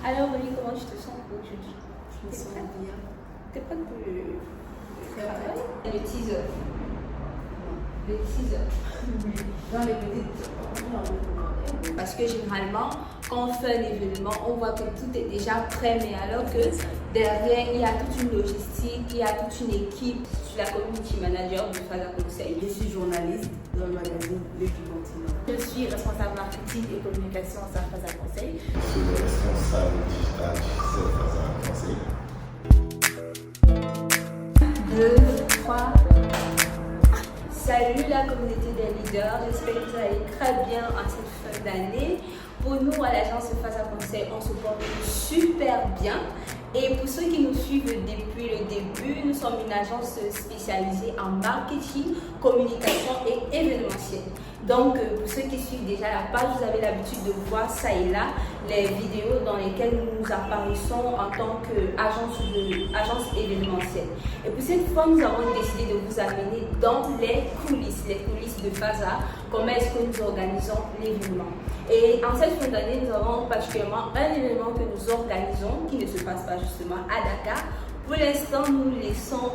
Alors, Oli, comment tu te sens aujourd'hui? Je me sens bien. T'es pas de travail? Très Le teaser. Le teaser. Dans les petites. Parce que généralement, quand on fait un événement, on voit que tout est déjà prêt, mais alors que derrière, il y a toute une logistique, il y a toute une équipe. Je suis la community manager de Faza Conseil. Je suis journaliste dans le magazine Le du Continent. Je suis responsable marketing et communication à Faza Conseil. Je suis le responsable digital chez Faza Conseil. 2, 3. Salut la communauté des leaders, j'espère que vous allez très bien en cette fin d'année. Pour nous, à l'agence Faza Conseil, on se porte super bien. Et pour ceux qui nous suivent depuis le début, nous sommes une agence spécialisée en marketing, communication et événementiel. Donc, pour ceux qui suivent déjà la page, vous avez l'habitude de voir ça et là les vidéos dans lesquelles nous apparaissons en tant qu'agence événementielle. Et pour cette fois, nous avons décidé de vous amener dans les coulisses de Faza, comment est-ce que nous organisons l'événement. Et en cette fin d'année, nous avons particulièrement un événement que nous organisons qui ne se passe pas justement à Dakar. Pour l'instant, nous laissons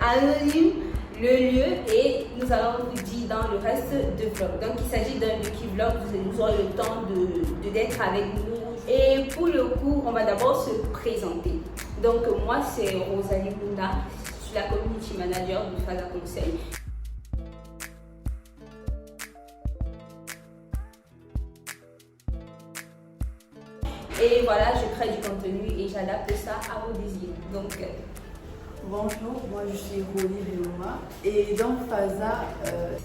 anonyme le lieu et nous allons vous dire dans le reste de vlog. Donc il s'agit d'un Lucky Vlog, vous aurez le temps d'être avec nous. Et pour le coup, on va d'abord se présenter. Donc moi c'est Rosalie Luna, je suis la community manager de Faza Conseil. Et voilà, je crée du contenu et j'adapte ça à vos désirs. Donc bonjour, moi je suis Roly Veloma et donc Faza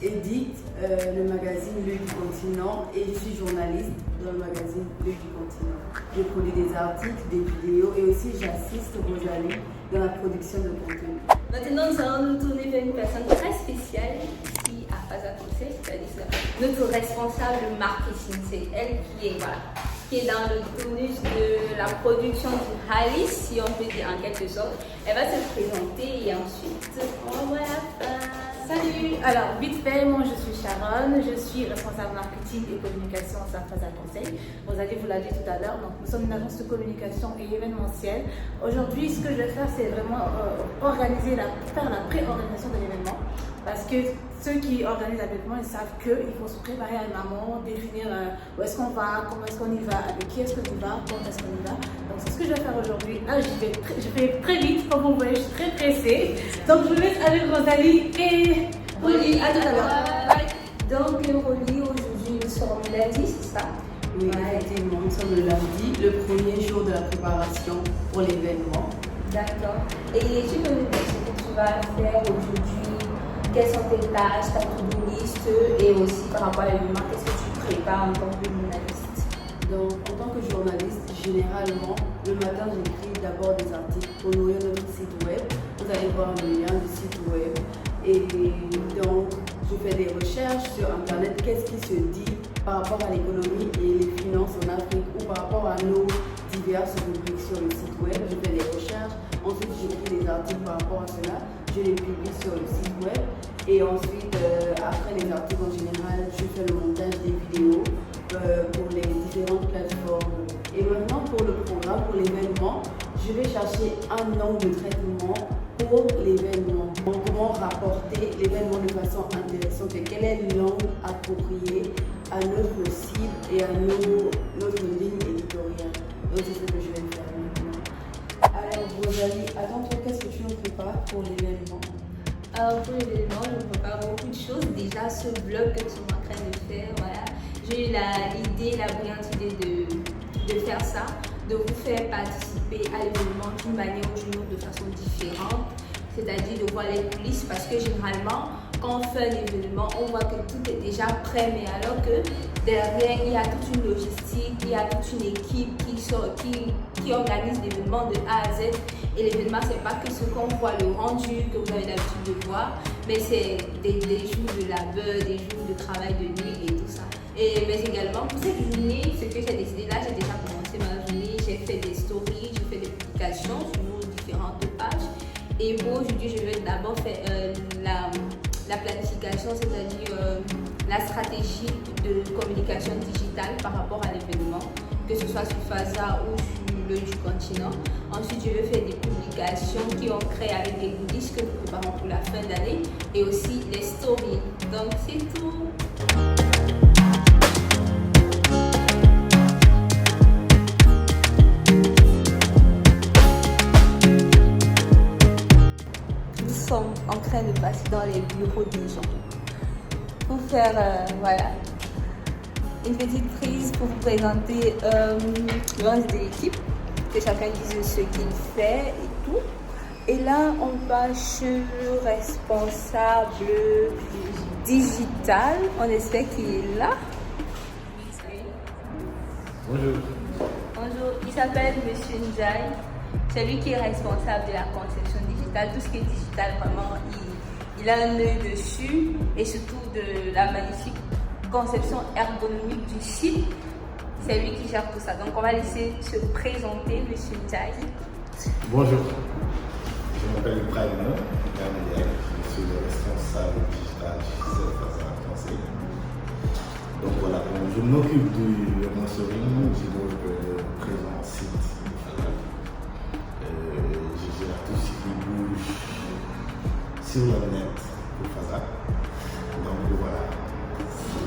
édite le magazine Le du Continent et je suis journaliste dans le magazine Le du Continent. Je produis des articles, des vidéos et aussi j'assiste Rosalie dans la production de contenu. Maintenant, nous allons nous tourner vers une personne très spéciale ici à Faza Conseil, c'est-à-dire notre responsable marketing. C'est elle qui est dans le tournus de la production du Halis, si on peut dire en quelque sorte. Elle va se présenter et ensuite, on va la fin. Salut, alors vite fait, moi je suis Sharon, je suis responsable marketing et communication à Faza Conseil. Rosalie vous l'a dit tout à l'heure, donc nous sommes une agence de communication et événementielle. Aujourd'hui, ce que je vais faire, c'est vraiment faire la pré-organisation de l'événement. Parce que ceux qui organisent l'événement, ils savent qu'il faut se préparer en amont, définir où est-ce qu'on va, comment est-ce qu'on y va, avec qui est-ce qu'on y va, comment est-ce qu'on y va. Donc c'est ce que je vais faire aujourd'hui. Là, je fais très vite, comme vous voyez, je suis très pressée. Donc je vous laisse avec Rosalie et Roly, à tout à l'heure. Donc Roly, aujourd'hui nous sommes lundi, c'est ça? Oui, effectivement, nous sommes le lundi, le premier jour de la préparation pour l'événement. D'accord. Et tu peux nous dire ce que tu vas faire aujourd'hui? Quelles sont tes tâches, ta to-do list et aussi par rapport à l'événement, qu'est-ce que tu prépares en tant que journaliste? Donc, en tant que journaliste, généralement, le matin, j'écris d'abord des articles pour nourrir notre site web. Vous allez voir le lien du site web. Et donc, je fais des recherches sur Internet. Qu'est-ce qui se dit par rapport à l'économie et les finances en Afrique ou par rapport à nos diverses rubriques sur le site web. Je fais des recherches. Ensuite, j'écris des articles par rapport à cela. Je les publie sur le site web. Et ensuite, après les articles en général, je fais le montage des vidéos pour les différentes plateformes. Et maintenant, pour le programme, pour l'événement, je vais chercher un angle de traitement pour l'événement. Comment rapporter l'événement de façon intéressante et quel est l'angle approprié à notre cible et à notre ligne éditoriale. Donc, c'est ce que je vais faire maintenant. Alors, Rosalie, à ton tour, qu'est-ce que tu nous prépares pour l'événement? Alors pour l'événement, je prépare beaucoup de choses. Déjà, ce vlog que tu es en train de faire, voilà. J'ai eu la brillante idée de faire ça, de vous faire participer à l'événement d'une manière ou d'une autre de façon différente, c'est-à-dire de voir les coulisses parce que généralement, quand on fait un événement, on voit que tout est déjà prêt, mais alors que derrière, il y a toute une logistique, il y a toute une équipe qui organise l'événement de A à Z. Et l'événement, c'est pas que ce qu'on voit, le rendu que vous avez l'habitude de voir, mais c'est des jours de labeur, des jours de travail de nuit et tout ça. Mais également, pour cette journée, ce que j'ai décidé là, j'ai déjà commencé ma journée, j'ai fait des stories, j'ai fait des publications sur nos différentes pages. Et bon, aujourd'hui, je vais d'abord faire la planification, c'est-à-dire la stratégie de communication digitale par rapport à l'événement que ce soit sur Faza ou sur le du continent. Ensuite, je vais faire des publications qui ont créé avec des goodies que nous préparons pour la fin d'année et aussi les stories. Donc, c'est tout. Nous sommes en train de passer dans les bureaux des gens pour faire voilà, une petite prise pour vous présenter le reste de l'équipe, que chacun dise ce qu'il fait et tout. Et là, on passe sur le responsable digital. On espère qu'il est là. Bonjour. Bonjour, il s'appelle Monsieur Ndiaye. C'est lui qui est responsable de la conception digitale. Tout ce qui est digital, vraiment, il a un œil dessus et surtout de la magnifique conception ergonomique du site. C'est lui qui gère tout ça. Donc, on va laisser se présenter Monsieur Ndiaye. Bonjour. Je m'appelle Ibrahim. Je suis le responsable digital chez Faza Conseil. Donc voilà, je m'occupe du sponsoring, je m'occupe du présent site. Je gère tout ce qui bouge sur le net pour Faza. Donc voilà,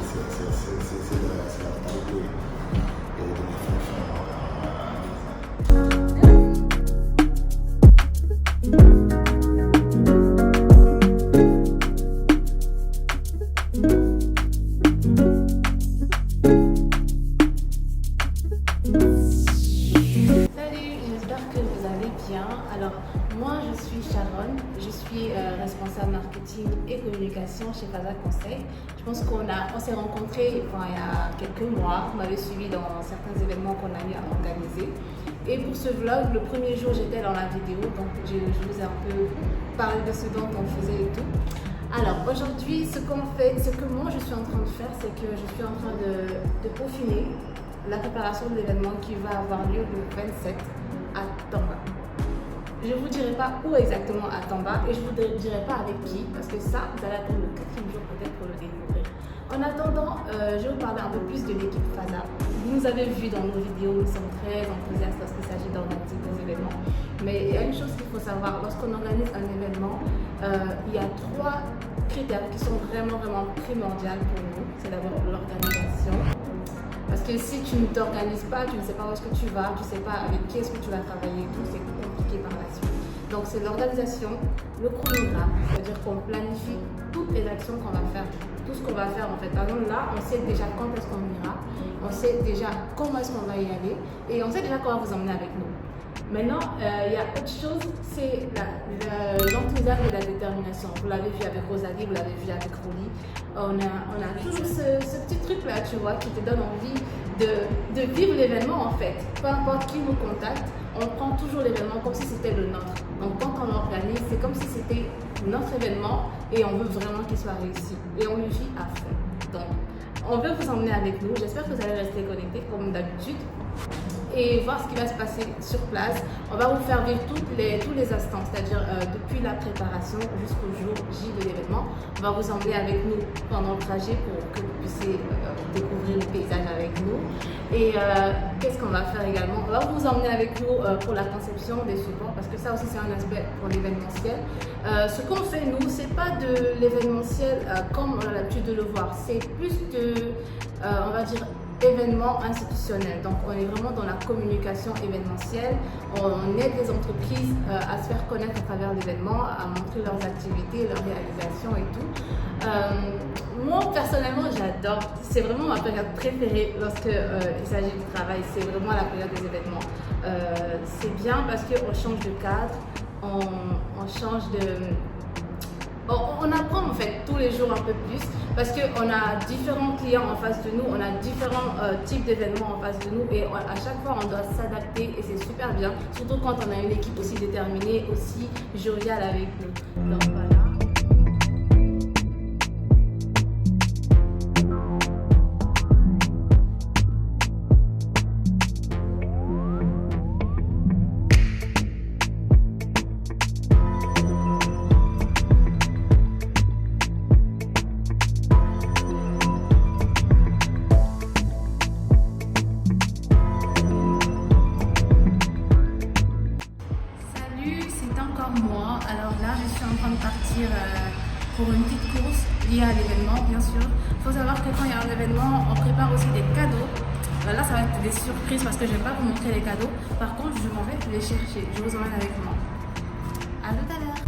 c'est la totalité de mes fonctions à Faza. Alors, moi, je suis Sharon, je suis responsable marketing et communication chez Faza Conseil. Je pense qu'on s'est rencontrés il y a quelques mois. Vous m'avez suivi dans certains événements qu'on a eu à organiser. Et pour ce vlog, le premier jour, j'étais dans la vidéo, donc je vous ai un peu parlé de ce dont on faisait et tout. Alors, aujourd'hui, ce que moi, je suis en train de faire, c'est que je suis en train de peaufiner la préparation de l'événement qui va avoir lieu le 27 à Tamba. Je ne vous dirai pas où exactement à Tamba et je ne vous dirai pas avec qui parce que ça, vous allez attendre le 4e jour peut-être pour le découvrir. En attendant, je vais vous parler un peu plus de l'équipe Faza. Vous nous avez vu dans nos vidéos, nous sommes très enthousiastes lorsqu'il s'agit d'organiser des événements. Mais il y a une chose qu'il faut savoir, lorsqu'on organise un événement, il y a 3 critères qui sont vraiment primordiaux pour nous. C'est d'abord l'organisation. Parce que si tu ne t'organises pas, tu ne sais pas où est-ce que tu vas, tu ne sais pas avec qui est-ce que tu vas travailler, tout, c'est compliqué par la suite. Donc c'est l'organisation, le chronogramme, c'est-à-dire qu'on planifie toutes les actions qu'on va faire, tout ce qu'on va faire en fait. Par exemple là, on sait déjà quand est-ce qu'on ira, on sait déjà comment est-ce qu'on va y aller et on sait déjà qu'on va vous emmener avec nous. Maintenant, il y a autre chose, c'est l'enthousiasme et la détermination. Vous l'avez vu avec Rosalie, vous l'avez vu avec Roli. On a toujours ce petit truc-là, tu vois, qui te donne envie de vivre l'événement en fait. Peu importe qui nous contacte, on prend toujours l'événement comme si c'était le nôtre. Donc quand on l'organise, c'est comme si c'était notre événement et on veut vraiment qu'il soit réussi. Et on le vit à fond. Donc, on veut vous emmener avec nous. J'espère que vous allez rester connectés comme d'habitude et voir ce qui va se passer sur place. On va vous faire vivre tous les instants, c'est-à-dire depuis la préparation jusqu'au jour J de l'événement. On va vous emmener avec nous pendant le trajet pour que vous puissiez découvrir le paysage avec nous. Et qu'est-ce qu'on va faire également? On va vous emmener avec nous pour la conception des supports, parce que ça aussi c'est un aspect pour l'événementiel. Ce qu'on fait nous, c'est pas de l'événementiel comme on a l'habitude de le voir, c'est plus de, on va dire, événements institutionnels. Donc on est vraiment dans la communication événementielle, on aide les entreprises à se faire connaître à travers l'événement, à montrer leurs activités, leurs réalisations et tout. Moi personnellement j'adore, c'est vraiment ma période préférée lorsque il s'agit du travail, c'est vraiment la période des événements. C'est bien parce qu'on change de cadre, on change de... On apprend en fait tous les jours un peu plus parce qu'on a différents clients en face de nous, on a différents types d'événements en face de nous et à chaque fois on doit s'adapter et c'est super bien, surtout quand on a une équipe aussi déterminée, aussi joviale avec nous. Donc voilà. Là, je suis en train de partir pour une petite course liée à l'événement, bien sûr. Il faut savoir que quand il y a un événement, on prépare aussi des cadeaux. Là, ça va être des surprises parce que je ne vais pas vous montrer les cadeaux. Par contre, je m'en vais les chercher. Je vous emmène avec moi. À tout à l'heure.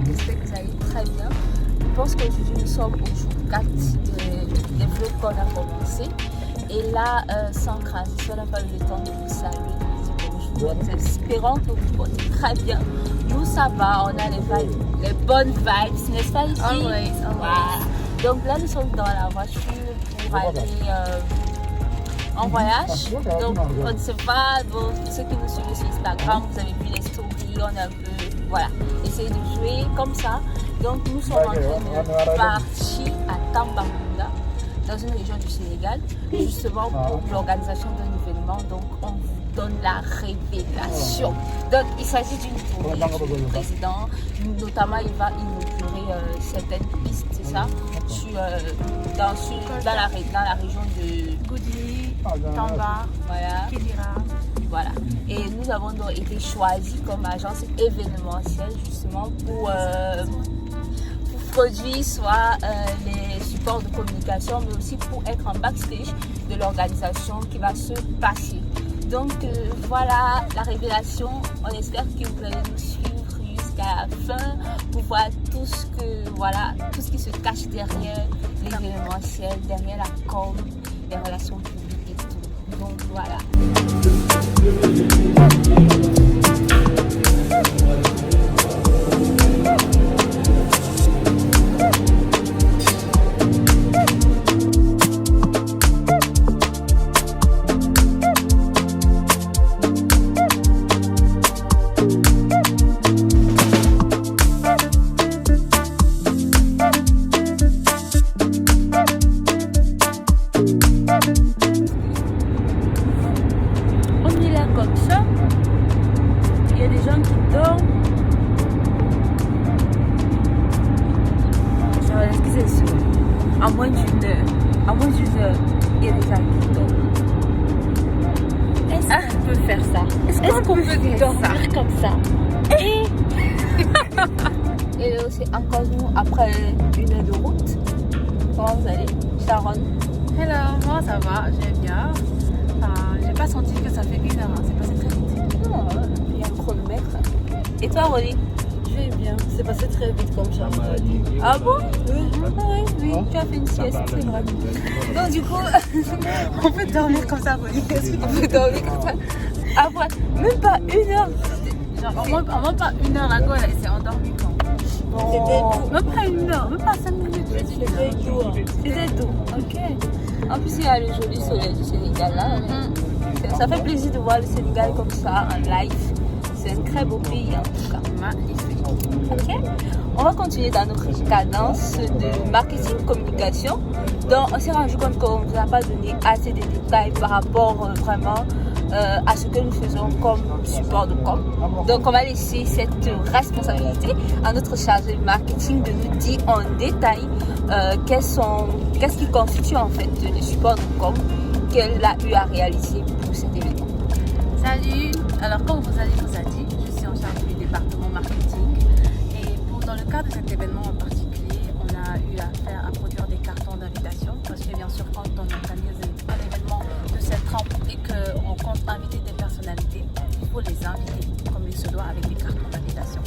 J'espère que vous allez très bien. Je pense qu'aujourd'hui nous sommes au jour 4 des vlogs qu'on a commencé. Et là, sans transition, on n'a pas eu le temps de vous saluer, de vous dire bonjour. Nous espérons que vous vous portez très bien. Nous, ça va, on a les bonnes vibes, n'est-ce pas ici? Always. Voilà. Donc là, nous sommes dans la voiture pour aller en voyage. Donc on ne sait pas, bon, pour ceux qui nous suivent sur Instagram, vous avez vu les stories, on a un peu, voilà, essayé de jouer comme ça. Donc nous sommes en train de partir à Tambacounda, dans une région du Sénégal, justement pour l'organisation d'un événement. Donc on vous donne la révélation. Donc il s'agit d'une tournée du président, notamment il va inaugurer certaines pistes, c'est ça, dans la région de Goudiri, Tamba, voilà. Kidira. Voilà. Et nous avons donc été choisis comme agence événementielle justement pour produire soit les supports de communication, mais aussi pour être en backstage de l'organisation qui va se passer. Donc voilà la révélation. On espère que vous allez nous suivre jusqu'à la fin pour voir tout ce qui se cache derrière l'événementiel, derrière la com, les relations publiques et tout. Donc voilà. À moins d'une heure, il y a des gens qui dorment. Est-ce qu'on peut faire ça? Est-ce qu'on peut dormir comme ça? Et c'est encore nous après une heure de route. Comment vous allez, Sharon? Hello, moi ça va, j'aime bien. J'ai pas senti que ça fait une heure, hein. C'est passé très vite. Non, il y a un chronomètre. Et toi, Rolly? Je vais bien, c'est passé très vite comme ça. Ah bon? Oui, tu as fait une sieste, c'est vrai. Donc du coup, On peut dormir comme ça, Rolly. on peut dormir comme ça. Après, même pas une heure. Genre, en moins pas une heure, la gueule, elle s'est endormie quand? Non. Même pas une heure, même pas 5 minutes. C'était doux. Ok. En plus, il y a le joli soleil du Sénégal là. Ça fait plaisir de voir le Sénégal comme ça en live. c'est un très beau pays en tout cas. Magnifique. Ok. On va continuer dans notre cadence de marketing communication. Donc on s'est rendu compte qu'on ne vous a pas donné assez de détails par rapport vraiment à ce que nous faisons comme support de com. Donc on va laisser cette responsabilité à notre chargé de marketing de nous dire en détail qu'est-ce qui constitue en fait le support de com qu'elle a eu à réaliser pour cet événement. Salut, alors comme vous a dit, je suis en charge du département marketing et dans le cadre de cet événement en particulier, on a eu à produire des cartons d'invitation parce que bien sûr quand on organise un événement de cette trempe et qu'on compte inviter des personnalités, il faut les inviter comme il se doit avec des cartons d'invitation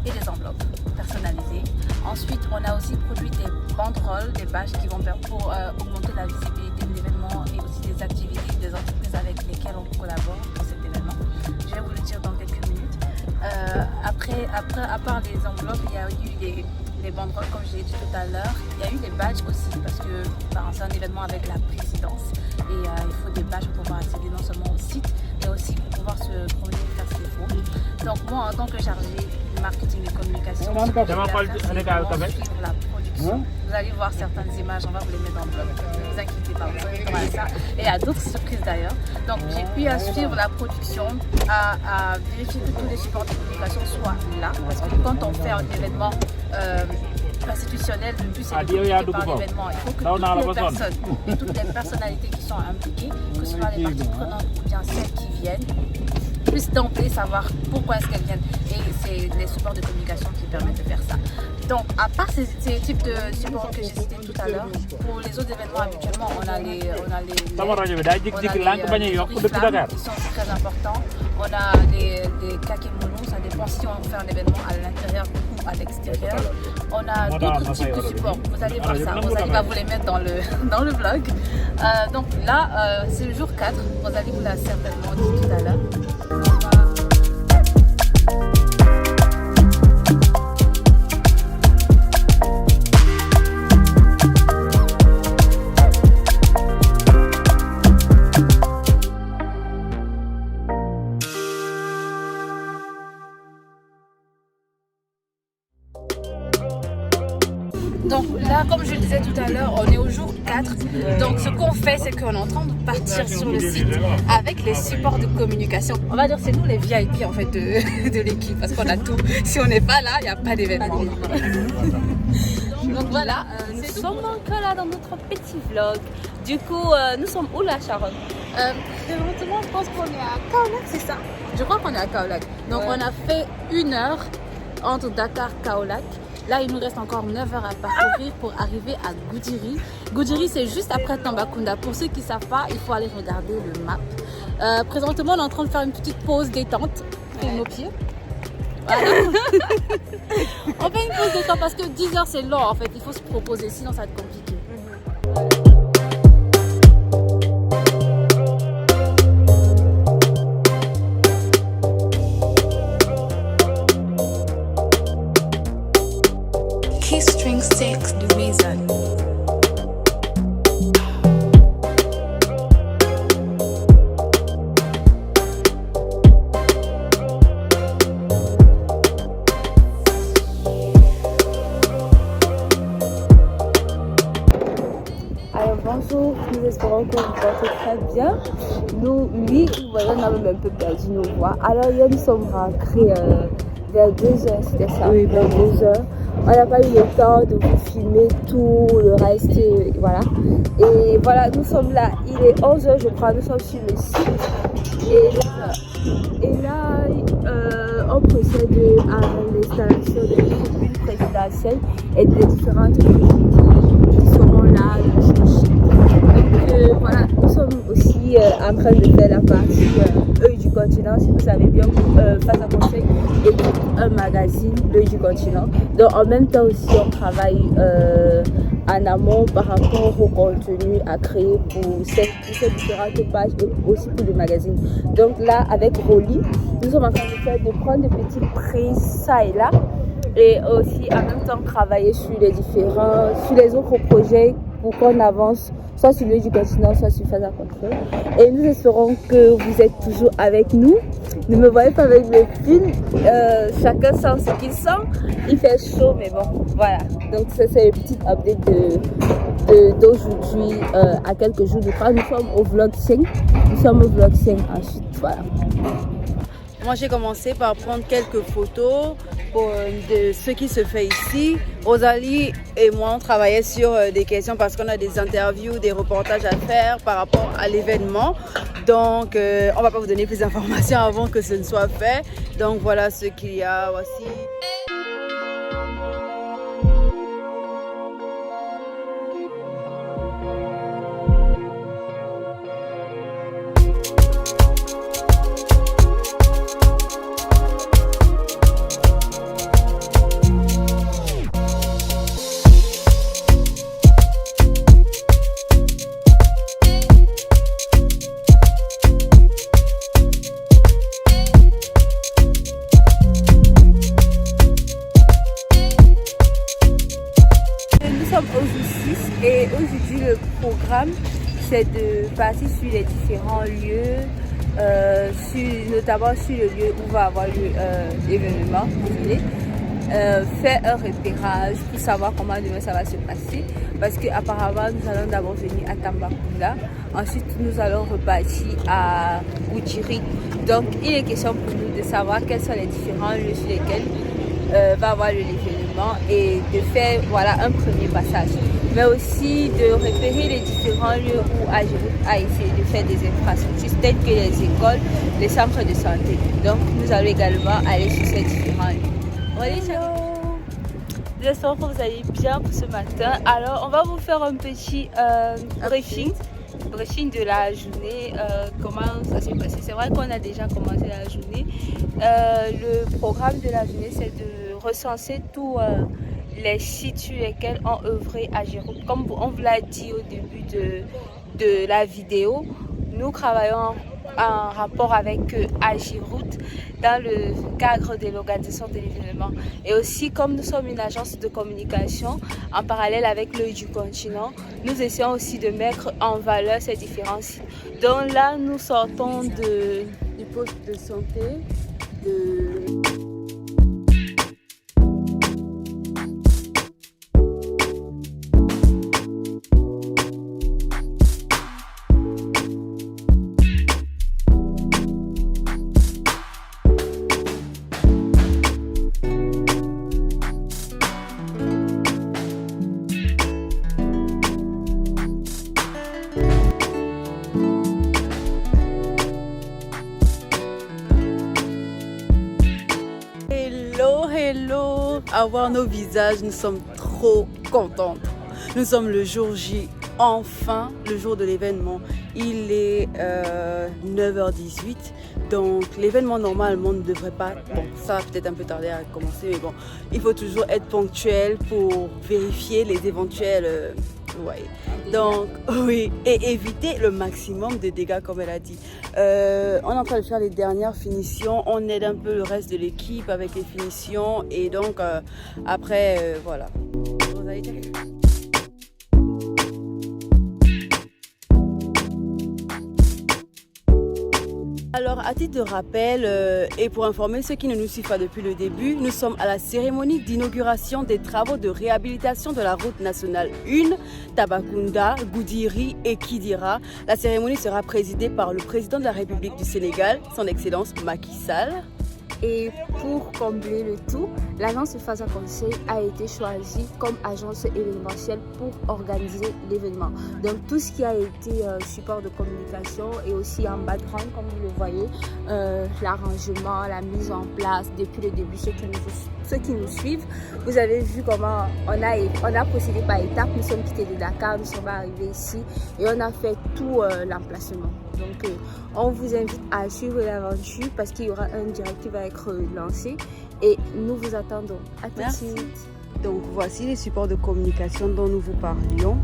et des enveloppes personnalisées. Ensuite, on a aussi produit des banderoles, des badges qui vont pour augmenter la visibilité de l'événement et aussi des activités des entreprises avec lesquelles on collabore pour cet événement. Je vais vous le dire dans quelques minutes. Après, à part les enveloppes, il y a eu des banderoles, comme je l'ai dit tout à l'heure. Il y a eu des badges aussi parce que c'est un événement avec la présidence et il faut des badges pour pouvoir accéder non seulement au site mais aussi pour pouvoir se promener et faire ses photos. Donc moi, en tant que chargée marketing et communication, je vais suivre la production. Vous allez voir certaines images, on va vous les mettre dans le blog. Ne vous inquiétez pas, vous allez voir ça. Et il y a d'autres surprises d'ailleurs. Donc j'ai pu suivre la production, à vérifier que tous les supports de communication soient là. Parce que quand on fait un événement institutionnel, le but c'est de communiquer par l'événement. Il faut que toutes les personnes et toutes les personnalités qui sont impliquées, que ce soit les parties prenantes ou bien celles qui viennent, puissent d'emblée savoir pourquoi est-ce qu'elles viennent. Et c'est les supports de communication qui permettent de faire ça. Donc, à part ces types de supports que j'ai cités tout à l'heure, pour les autres événements habituellement, on a les flammes qui sont très importants. On a les kakémonos, ça dépend si on fait un événement à l'intérieur ou à l'extérieur. On a d'autres types de supports. Vous allez voir ça. Rosalie va vous les mettre dans le vlog. Donc là, c'est le jour 4. Rosalie vous l'a certainement dit tout à l'heure. Donc là, comme je le disais tout à l'heure, on est au jour 4. Donc ce qu'on fait, c'est qu'on est en train de partir sur le site avec les supports de communication. On va dire c'est nous les VIP en fait de l'équipe parce qu'on a tout. Si on n'est pas là, il n'y a pas d'événement. Donc voilà, nous sommes encore là dans notre petit vlog. Du coup, nous sommes où là, Sharon? Présentement, je pense qu'on est à Kaolack, c'est ça? Je crois qu'on est à Kaolack. Donc on a fait 1 heure entre Dakar et Kaolack. Là, il nous reste encore 9 heures à parcourir pour arriver à Goudiri. Goudiri, c'est juste après Tambacounda. Pour ceux qui ne savent pas, il faut aller regarder le map. Présentement, on est en train de faire une petite pause détente pour nos pieds. Voilà. On fait une pause détente parce que 10 heures, c'est long en fait. Il faut se proposer, sinon ça va être compliqué. String 6, the reason. Alors bonjour, nous espérons que vous portez très bien. Nous, oui, vous voyez, on a même un peu perdu nos voix. Alors hier, nous sommes rentrés vers 2h, c'était ça? Oui, vers 2h. On n'a pas eu le temps de vous filmer tout le reste, voilà. Et voilà, nous sommes là, il est 11h je crois, nous sommes sur le site. Et là on procède à l'installation de l'équipe présidentielle et des différentes équipes qui seront là. Donc voilà, nous sommes aussi en train de faire la partie Œil du continent, si vous savez bien, face à conseil et un magazine, L'Œil du continent. Donc en même temps aussi on travaille en amont par rapport au contenu à créer pour ces différentes pages et aussi pour le magazine. Donc là avec Rolly, nous sommes en train de prendre des petites prises ça et là et aussi en même temps travailler sur les autres projets pour qu'on avance soit sur le lieu du continent, soit sur Faza Control. Et nous espérons que vous êtes toujours avec nous. Ne me voyez pas avec mes pulls, chacun sent ce qu'il sent. Il fait chaud, mais bon, voilà. Donc ça c'est une petite update d'aujourd'hui, à quelques jours de pas. Nous sommes au vlog 5. Nous sommes au vlog 5 ensuite, voilà. Moi, j'ai commencé par prendre quelques photos de ce qui se fait ici. Rosalie et moi, on travaillait sur des questions parce qu'on a des interviews, des reportages à faire par rapport à l'événement. Donc, on ne va pas vous donner plus d'informations avant que ce ne soit fait. Donc, voilà ce qu'il y a. Voici. Et aujourd'hui le programme c'est de partir sur les différents lieux, notamment sur le lieu où va avoir lieu l'événement, faire un repérage pour savoir comment demain ça va se passer, parce qu'apparemment nous allons d'abord venir à Tambacounda, ensuite nous allons repartir à Goudiri. Donc il est question pour nous de savoir quels sont les différents lieux sur lesquels va avoir l'événement et de faire voilà un premier passage, mais aussi de repérer les différents lieux où Agirout a essayé de faire des infrastructures telles que les écoles, les centres de santé. Donc nous allons également aller sur ces différents lieux. Hello. J'espère que vous allez bien pour ce matin. Alors on va vous faire un petit briefing de la journée, comment ça s'est passé. C'est vrai qu'on a déjà commencé la journée. Le programme de la journée c'est de recenser tous les sites sur lesquels ont œuvré Agirout. Comme on vous l'a dit au début de la vidéo, nous travaillons en rapport avec Agirout dans le cadre de l'organisation de l'événement. Et aussi, comme nous sommes une agence de communication, en parallèle avec l'œil du continent, nous essayons aussi de mettre en valeur ces différents sites. Donc là, nous sortons du poste de santé, Hello, à voir nos visages, nous sommes trop contentes. Nous sommes le jour J, enfin le jour de l'événement. Il est 9h18, donc l'événement normalement ne devrait pas, bon ça va peut-être un peu tarder à commencer, mais bon, il faut toujours être ponctuel pour vérifier les éventuels... Donc oui, et éviter le maximum de dégâts comme elle a dit. On est en train de faire les dernières finitions, on aide un peu le reste de l'équipe avec les finitions et donc après voilà. Vous allez dire... Alors, à titre de rappel et pour informer ceux qui ne nous suivent pas depuis le début, nous sommes à la cérémonie d'inauguration des travaux de réhabilitation de la route nationale 1, Tambacounda, Goudiri et Kidira. La cérémonie sera présidée par le président de la République du Sénégal, son Excellence Macky Sall. Et pour combler le tout, l'agence Faza Conseil a été choisie comme agence événementielle pour organiser l'événement. Donc tout ce qui a été support de communication et aussi en background, comme vous le voyez, l'arrangement, la mise en place depuis le début, ceux qui nous suivent, vous avez vu comment on a procédé par étapes. Nous sommes quittés de Dakar, nous sommes arrivés ici et on a fait tout l'emplacement. Donc on vous invite à suivre l'aventure parce qu'il y aura un direct qui va être lancé et nous vous attendons. À tout de suite. Donc voici les supports de communication dont nous vous parlions.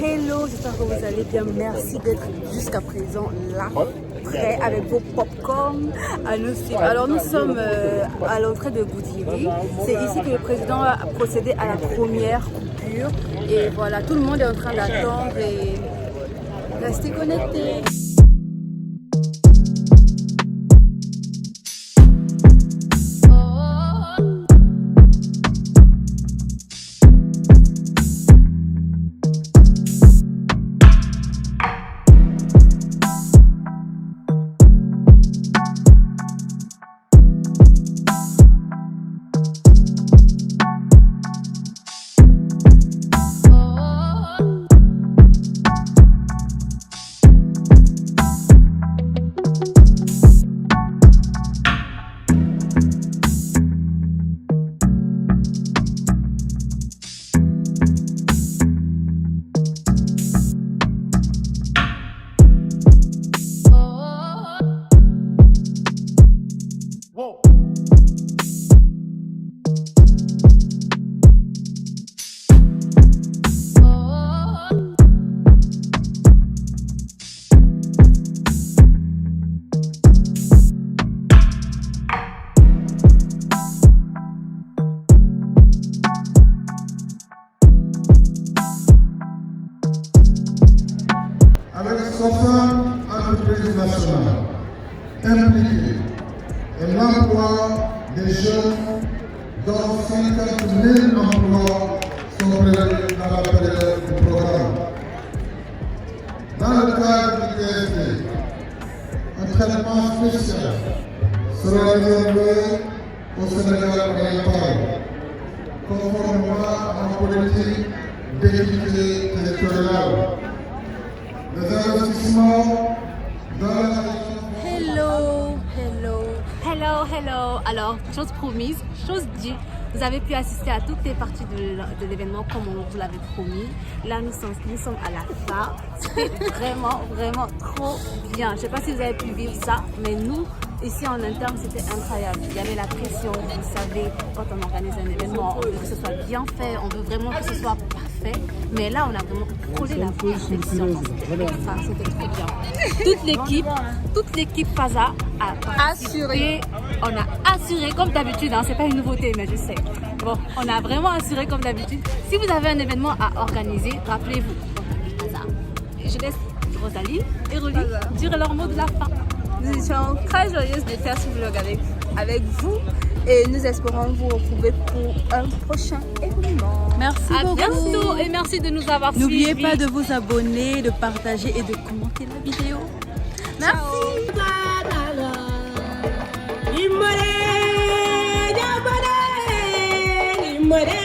Hello, j'espère que vous allez bien. Merci d'être jusqu'à présent là, prêts avec vos popcorn à nous suivre. Alors nous sommes à l'entrée de Goudiri. C'est ici que le président a procédé à la première coupure. Et voilà, tout le monde est en train d'attendre et restez connectés. Avec 60 entreprises nationales impliquées et l'emploi des jeunes dont 50 000 emplois sont prévus dans la période du programme. Dans le cadre du TSD, un traitement spécial sera réservé au Sénégal oriental, conformément à la politique d'équité territoriale. Les investissements dans la Hello. Alors, chose promise, chose due. Vous avez pu assister à toutes les parties de l'événement comme on vous l'avait promis. Là, nous sommes à la fin. C'était vraiment trop bien. Je ne sais pas si vous avez pu vivre ça, mais nous, ici en interne, c'était incroyable. Il y avait la pression, vous savez, quand on organise un événement, on veut que ce soit bien fait, on veut vraiment que ce soit parfait. Mais là, on a vraiment frôlé la perfection. C'était trop bien. Toute l'équipe FASA a assuré. On a assuré comme d'habitude, hein, c'est pas une nouveauté, mais je sais. Bon, on a vraiment assuré comme d'habitude. Si vous avez un événement à organiser, rappelez-vous. FASA. Je laisse Rosalie et Rolly dire leur mot de la fin. Nous étions très joyeuses de faire ce vlog avec vous et nous espérons vous retrouver pour un prochain événement. Merci beaucoup. À bientôt et merci de nous avoir suivis. N'oubliez pas de vous abonner, de partager et de commenter la vidéo. Merci. Imore